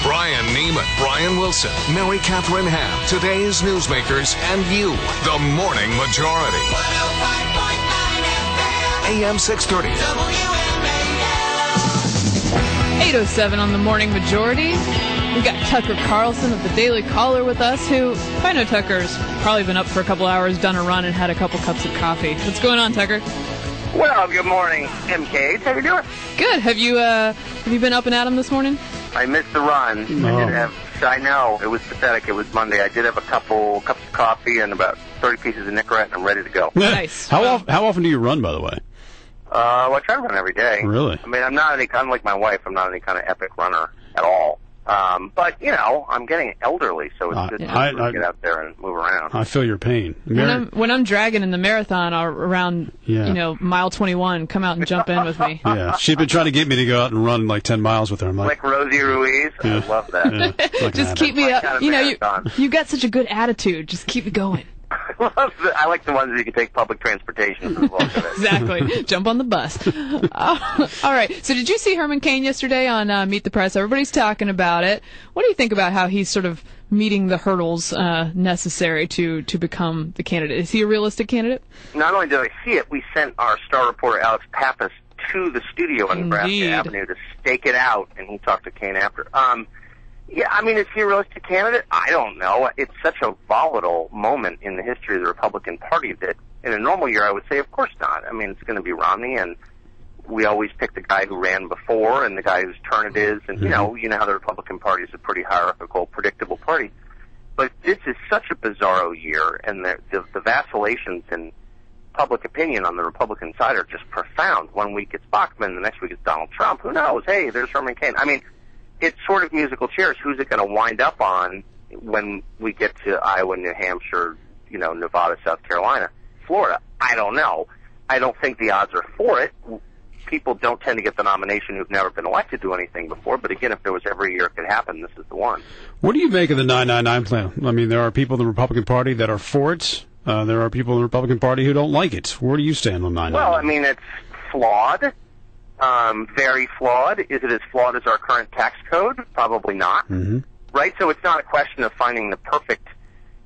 Brian Neiman, Brian Wilson, Mary Catherine Ham, today's newsmakers, and you, the Morning Majority. 105.9 FM, AM 630. WMAL. 8:07 on the Morning Majority. We've got Tucker Carlson of the Daily Caller with us, who, I know Tucker's probably been up for a couple hours, done a run, and had a couple cups of coffee. What's going on, Tucker? Well, good morning, MK. How you doing? Good. Have you been up and at 'em this morning? I missed the run. Oh. I know. It was pathetic. It was Monday. I did have a couple cups of coffee and about 30 pieces of Nicorette, and I'm ready to go. Nice. How often do you run, by the way? Well, I try to run every day. Really? I mean, I'm not any kind of like my wife. I'm not any kind of epic runner at all. But, you know, I'm getting elderly, so it's good to get out there and move around. I feel your pain. When I'm dragging in the marathon around, mile 21, come out and jump in with me. Yeah, she's been trying to get me to go out and run like 10 miles with her. I'm like Rosie Ruiz. Yeah. I love that. Yeah, just keep me up. You got such a good attitude. Just keep it going. I like the ones that you can take public transportation for the bulk of it. Exactly. Jump on the bus. All right. So did you see Herman Cain yesterday on Meet the Press? Everybody's talking about it. What do you think about how he's sort of meeting the hurdles necessary to become the candidate? Is he a realistic candidate? Not only did I see it, we sent our star reporter, Alex Pappas, to the studio on Nebraska Avenue to stake it out, and he talked to Cain after. Yeah, I mean, is he a realistic candidate? I don't know. It's such a volatile moment in the history of the Republican Party that in a normal year I would say, of course not. I mean, it's going to be Romney, and we always pick the guy who ran before and the guy whose turn it is. And, you know how the Republican Party is a pretty hierarchical, predictable party. But this is such a bizarro year, and the vacillations in public opinion on the Republican side are just profound. One week it's Bachmann, the next week it's Donald Trump. Who knows? Hey, there's Herman Cain. I mean, it's sort of musical chairs. Who's it going to wind up on when we get to Iowa, New Hampshire, Nevada, South Carolina, Florida? I don't know. I don't think the odds are for it. People don't tend to get the nomination who've never been elected to anything before. But again, if there was every year it could happen, this is the one. What do you make of the 999 plan? I mean, there are people in the Republican Party that are for it. There are people in the Republican Party who don't like it. Where do you stand on 999? Well, I mean, it's flawed. Very flawed. Is it as flawed as our current tax code? Probably not. Mm-hmm. Right? So it's not a question of finding the perfect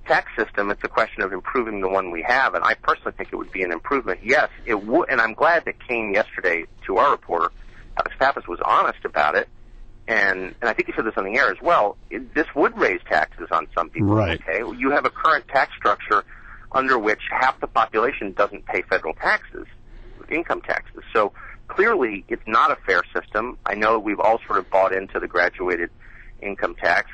tax system. It's a question of improving the one we have. And I personally think it would be an improvement. Yes, it would. And I'm glad that Cain yesterday, to our reporter, Alex Pappas, was honest about it. And I think he said this on the air as well. This would raise taxes on some people. Right. Okay? You have a current tax structure under which half the population doesn't pay federal taxes, income taxes. So clearly, it's not a fair system. I know we've all sort of bought into the graduated income tax.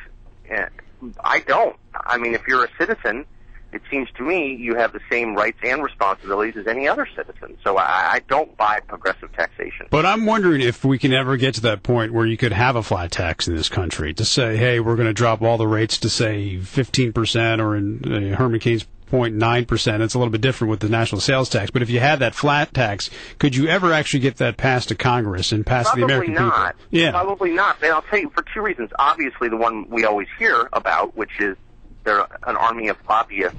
I don't. I mean, if you're a citizen, it seems to me you have the same rights and responsibilities as any other citizen. So I don't buy progressive taxation. But I'm wondering if we can ever get to that point where you could have a flat tax in this country to say, hey, we're going to drop all the rates to, say, 15%, or in Herman Cain's 0.9%. It's a little bit different with the national sales tax. But if you had that flat tax, could you ever actually get that passed to Congress and passed to the American people? Yeah. Probably not. And I'll tell you for two reasons. Obviously, the one we always hear about, which is there are an army of lobbyists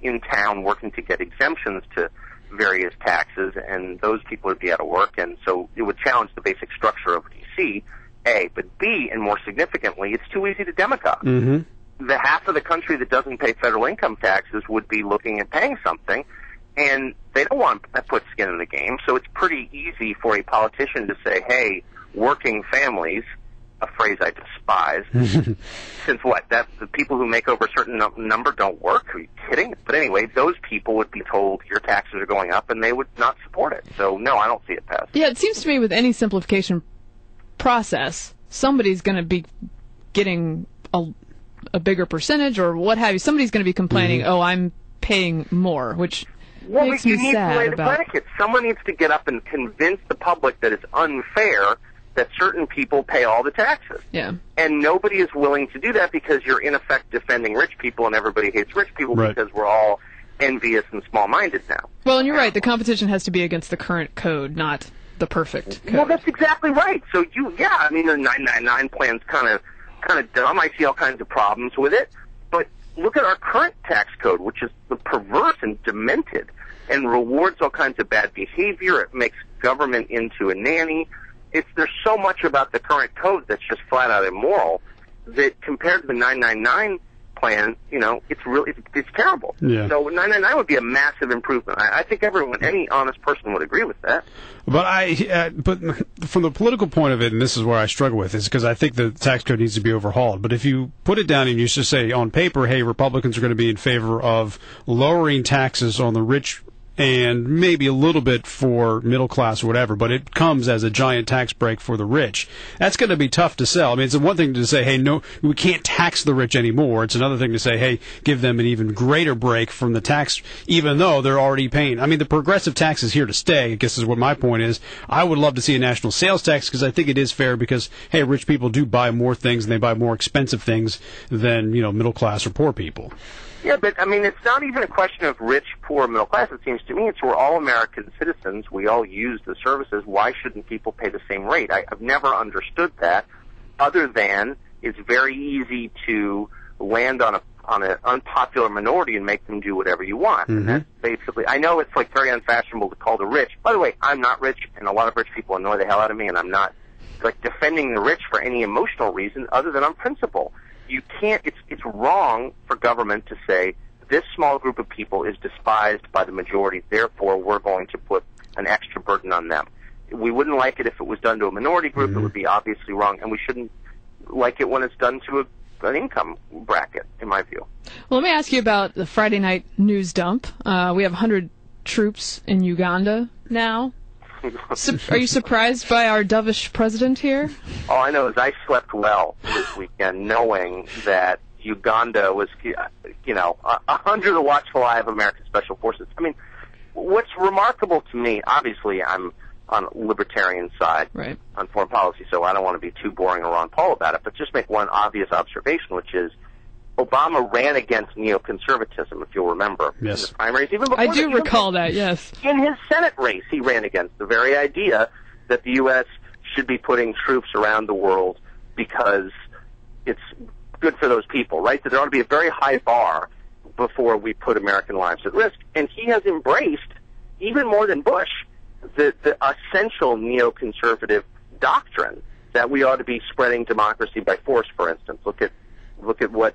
in town working to get exemptions to various taxes, and those people would be out of work, and so it would challenge the basic structure of D.C., A. But B, and more significantly, it's too easy to demagogue. Mm-hmm. The half of the country that doesn't pay federal income taxes would be looking at paying something, and they don't want to put skin in the game, so it's pretty easy for a politician to say, hey, working families, a phrase I despise, since what, that the people who make over a certain number don't work? Are you kidding? But anyway, those people would be told your taxes are going up, and they would not support it. So, no, I don't see it pass. Yeah, it seems to me with any simplification process, somebody's going to be getting a bigger percentage or what have you. Somebody's going to be complaining, oh, I'm paying more, which makes me sad about. You need to lay the bracket. Someone needs to get up and convince the public that it's unfair that certain people pay all the taxes. Yeah. And nobody is willing to do that because you're in effect defending rich people, and everybody hates rich people because we're all envious and small-minded now. Well, and you're right. The competition has to be against the current code, not the perfect code. Well, that's exactly right. So I mean, the 999 plan's kind of dumb. I see all kinds of problems with it. But look at our current tax code, which is perverse and demented and rewards all kinds of bad behavior. It makes government into a nanny. There's so much about the current code that's just flat out immoral. that compared to the 999 plan, it's terrible. Yeah. So 999 would be a massive improvement. I think any honest person would agree with that. But from the political point of it, and this is where I struggle with, is because I think the tax code needs to be overhauled. But if you put it down and you just say on paper, hey, Republicans are going to be in favor of lowering taxes on the rich and maybe a little bit for middle class or whatever, but it comes as a giant tax break for the rich. That's going to be tough to sell. I mean, it's one thing to say, hey, no, we can't tax the rich anymore. It's another thing to say, hey, give them an even greater break from the tax, even though they're already paying. I mean, the progressive tax is here to stay, I guess is what my point is. I would love to see a national sales tax because I think it is fair because, hey, rich people do buy more things and they buy more expensive things than, middle class or poor people. Yeah, but, I mean, it's not even a question of rich, poor, middle class. It seems to me we're all American citizens. We all use the services. Why shouldn't people pay the same rate? I've never understood that, other than it's very easy to land on an unpopular minority and make them do whatever you want. Mm-hmm. And that's basically, I know it's very unfashionable to call the rich. By the way, I'm not rich, and a lot of rich people annoy the hell out of me, and I'm not, defending the rich for any emotional reason other than on principle. You can't, it's wrong for government to say this small group of people is despised by the majority, therefore we're going to put an extra burden on them. We wouldn't like it if it was done to a minority group. Mm-hmm. It would be obviously wrong, and we shouldn't like it when it's done to an income bracket, in my view. Well, let me ask you about the Friday night news dump. We have 100 troops in Uganda now. Are you surprised by our dovish president here? All I know is I slept well this weekend knowing that Uganda was, under the watchful eye of American Special Forces. I mean, what's remarkable to me, obviously I'm on libertarian side right. on foreign policy, so I don't want to be too boring or Ron Paul about it, but just make one obvious observation, which is Obama ran against neoconservatism, if you'll remember, yes. in the primaries. Even before I do recall that, yes. In his Senate race, he ran against the very idea that the U.S. should be putting troops around the world because it's good for those people, right? That there ought to be a very high bar before we put American lives at risk. And he has embraced, even more than Bush, the essential neoconservative doctrine that we ought to be spreading democracy by force, for instance. Look at what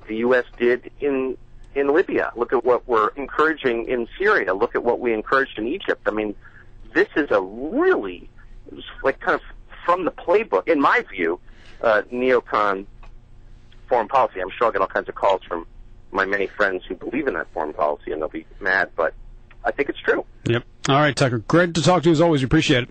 the U.S. did in Libya. Look at what we're encouraging in Syria. Look at what we encouraged in Egypt. I mean, this is a really, kind of from the playbook, in my view, neocon foreign policy. I'm sure I'll get all kinds of calls from my many friends who believe in that foreign policy, and they'll be mad, but I think it's true. Yep. All right, Tucker. Great to talk to you as always. We appreciate it.